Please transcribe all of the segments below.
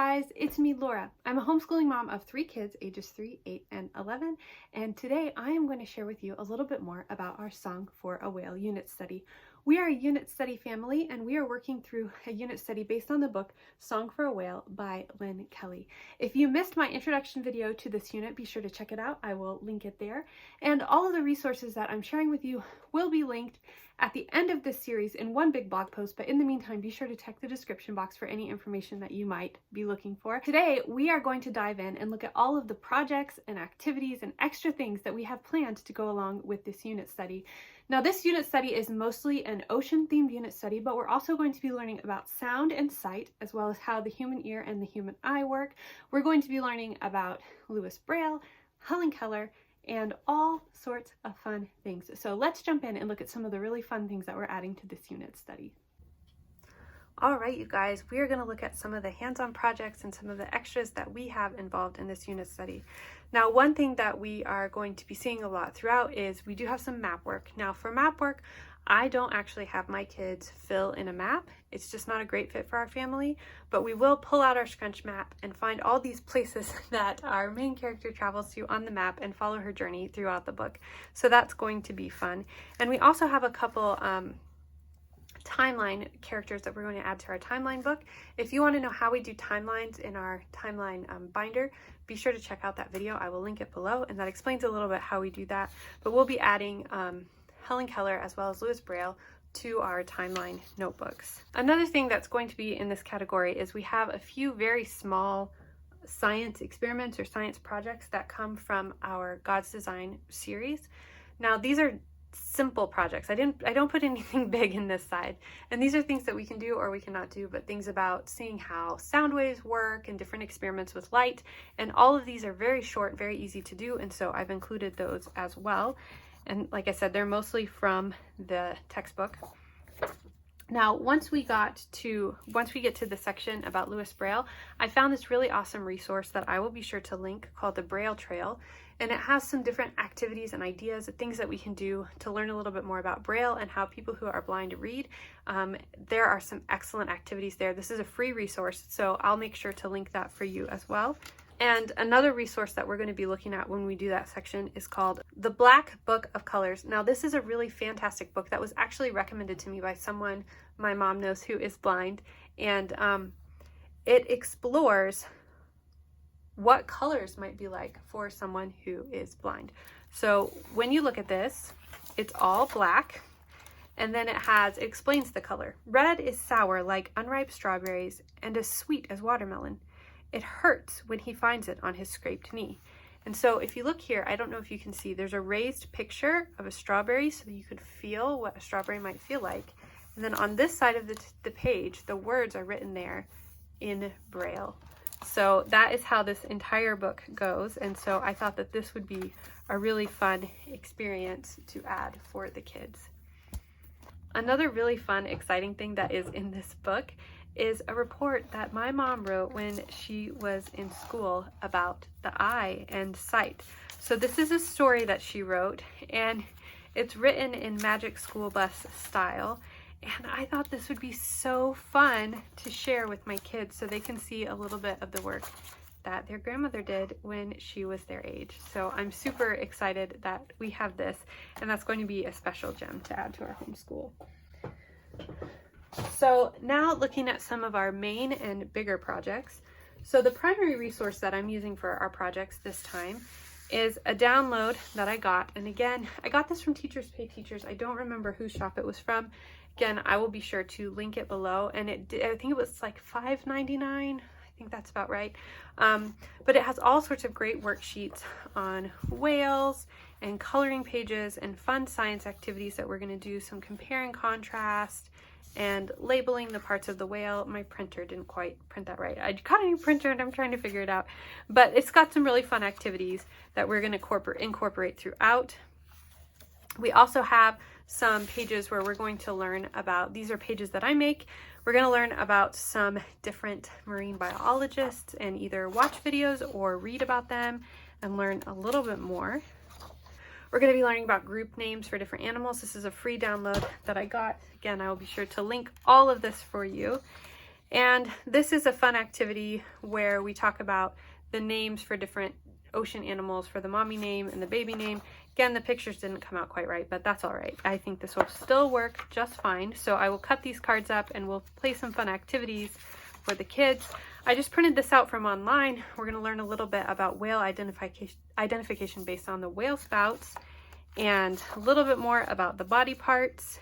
guys, it's me, Laura. I'm a homeschooling mom of 3 kids, ages 3, 8, and 11, and today I am going to share with you a little bit more about our Song for a Whale unit study. We are a unit study family, and we are working through a unit study based on the book Song for a Whale by Lynn Kelly. If you missed my introduction video to this unit, be sure to check it out. I will link it there. And all of the resources that I'm sharing with you will be linked at the end of this series in one big blog post, but in the meantime, be sure to check the description box for any information that you might be looking for. Today, we are going to dive in and look at all of the projects and activities and extra things that we have planned to go along with this unit study. Now, this unit study is mostly an ocean-themed unit study, but we're also going to be learning about sound and sight, as well as how the human ear and the human eye work. We're going to be learning about Lewis Braille, Helen Keller, and all sorts of fun things. So let's jump in and look at some of the really fun things that we're adding to this unit study. All right, you guys, we are going to look at some of the hands-on projects and some of the extras that we have involved in this unit study. Now, one thing that we are going to be seeing a lot throughout is we do have some map work. Now, for map work, I don't actually have my kids fill in a map. It's just not a great fit for our family, but we will pull out our scrunch map and find all these places that our main character travels to on the map and follow her journey throughout the book. So that's going to be fun. And we also have a couple timeline characters that we're going to add to our timeline book. If you want to know how we do timelines in our timeline binder, be sure to check out that video. I will link it below, and that explains a little bit how we do that. But we'll be adding Helen Keller as well as Lewis Braille to our timeline notebooks. Another thing that's going to be in this category is we have a few very small science experiments or science projects that come from our God's Design series. Now, these are simple projects. I don't put anything big in this side, and these are things that we can do or we cannot do, but things about seeing how sound waves work and different experiments with light, and all of these are very short, very easy to do, and so I've included those as well. And like I said, they're mostly from the textbook. Now, once we get to the section about Lewis Braille, I found this really awesome resource that I will be sure to link called the Braille Trail. And it has some different activities and ideas, things that we can do to learn a little bit more about Braille and how people who are blind read. There are some excellent activities there. This is a free resource, so I'll make sure to link that for you as well. And another resource that we're going to be looking at when we do that section is called The Black Book of Colors. Now, this is a really fantastic book that was actually recommended to me by someone my mom knows who is blind, and it explores what colors might be like for someone who is blind. So when you look at this, it's all black, and then it explains the color. Red is sour like unripe strawberries and as sweet as watermelon. It hurts when he finds it on his scraped knee. And so if you look here, I don't know if you can see, there's a raised picture of a strawberry so that you could feel what a strawberry might feel like. And then on this side of the page, the words are written there in Braille. So that is how this entire book goes. And so I thought that this would be a really fun experience to add for the kids. Another really fun, exciting thing that is in this book is a report that my mom wrote when she was in school about the eye and sight. So this is a story that she wrote, and it's written in Magic School Bus style. And I thought this would be so fun to share with my kids so they can see a little bit of the work that their grandmother did when she was their age. So I'm super excited that we have this, and that's going to be a special gem to add to our homeschool. So now looking at some of our main and bigger projects. So the primary resource that I'm using for our projects this time is a download that I got. And again, I got this from Teachers Pay Teachers. I don't remember whose shop it was from. Again, I will be sure to link it below. And I think it was like $5.99. I think that's about right. But it has all sorts of great worksheets on whales and coloring pages and fun science activities that we're going to do, some compare and contrast, and labeling the parts of the whale. My printer didn't quite print that right. I got a new printer and I'm trying to figure it out. But it's got some really fun activities that we're going to incorporate throughout. We also have some pages where we're going to learn about, these are pages that I make. We're going to learn about some different marine biologists and either watch videos or read about them and learn a little bit more. We're going to be learning about group names for different animals. This is a free download that I got. Again, I will be sure to link all of this for you. And this is a fun activity where we talk about the names for different ocean animals, for the mommy name and the baby name. Again, the pictures didn't come out quite right, but that's all right. I think this will still work just fine. So I will cut these cards up and we'll play some fun activities for the kids. I just printed this out from online. We're going to learn a little bit about whale identification based on the whale spouts, and a little bit more about the body parts.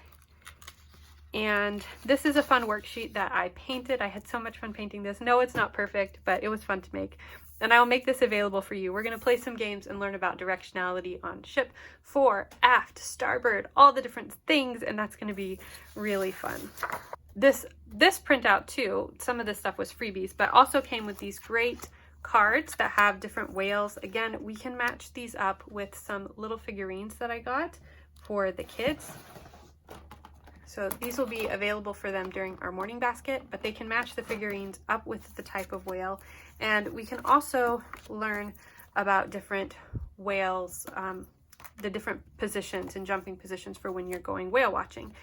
And this is a fun worksheet that I painted. I had so much fun painting this. No, it's not perfect, but it was fun to make. And I will make this available for you. We're going to play some games and learn about directionality on ship, fore, aft, starboard, all the different things, and that's going to be really fun. This printout too, some of this stuff was freebies, but also came with these great cards that have different whales. Again, we can match these up with some little figurines that I got for the kids. So these will be available for them during our morning basket, but they can match the figurines up with the type of whale. And we can also learn about different whales, the different positions and jumping positions for when you're going whale watching.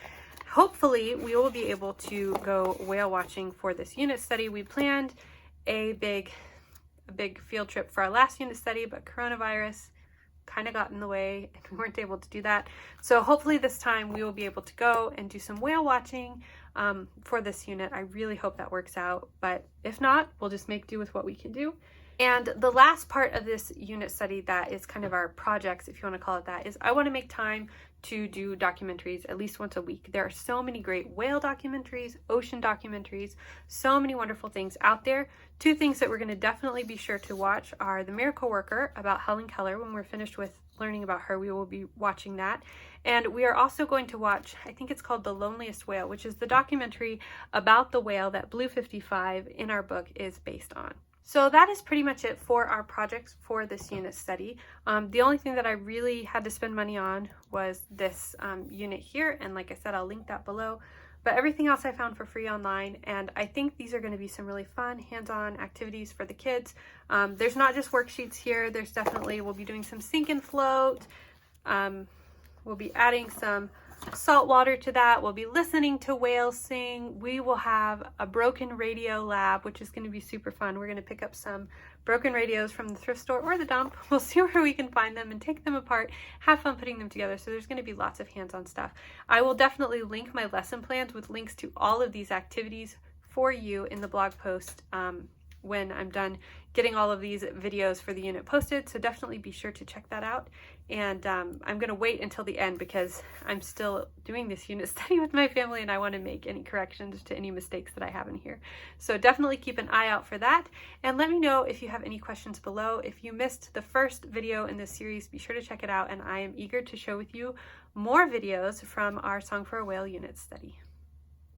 Hopefully we will be able to go whale watching for this unit study. We planned a big field trip for our last unit study, but coronavirus kind of got in the way and we weren't able to do that. So hopefully this time we will be able to go and do some whale watching for this unit. I really hope that works out, but if not, we'll just make do with what we can do. And the last part of this unit study that is kind of our projects, if you want to call it that, is I want to make time to do documentaries at least once a week. There are so many great whale documentaries, ocean documentaries, so many wonderful things out there. Two things that we're going to definitely be sure to watch are The Miracle Worker about Helen Keller. When we're finished with learning about her, we will be watching that. And we are also going to watch, I think it's called The Loneliest Whale, which is the documentary about the whale that Blue 55 in our book is based on. So that is pretty much it for our projects for this unit study. The only thing that I really had to spend money on was this unit here, and like I said, I'll link that below. But everything else I found for free online, and I think these are going to be some really fun hands-on activities for the kids. There's not just worksheets here, there's definitely, we'll be doing some sink and float. We'll be adding some salt water to that. We'll be listening to whales sing. We will have a broken radio lab, which is going to be super fun. We're going to pick up some broken radios from the thrift store or the dump. We'll see where we can find them and take them apart, have fun putting them together. So there's going to be lots of hands-on stuff. I will definitely link my lesson plans with links to all of these activities for you in the blog post when I'm done getting all of these videos for the unit posted. So definitely be sure to check that out. And I'm going to wait until the end because I'm still doing this unit study with my family and I want to make any corrections to any mistakes that I have in here. So definitely keep an eye out for that. And let me know if you have any questions below. If you missed the first video in this series, be sure to check it out. And I am eager to share with you more videos from our Song for a Whale unit study.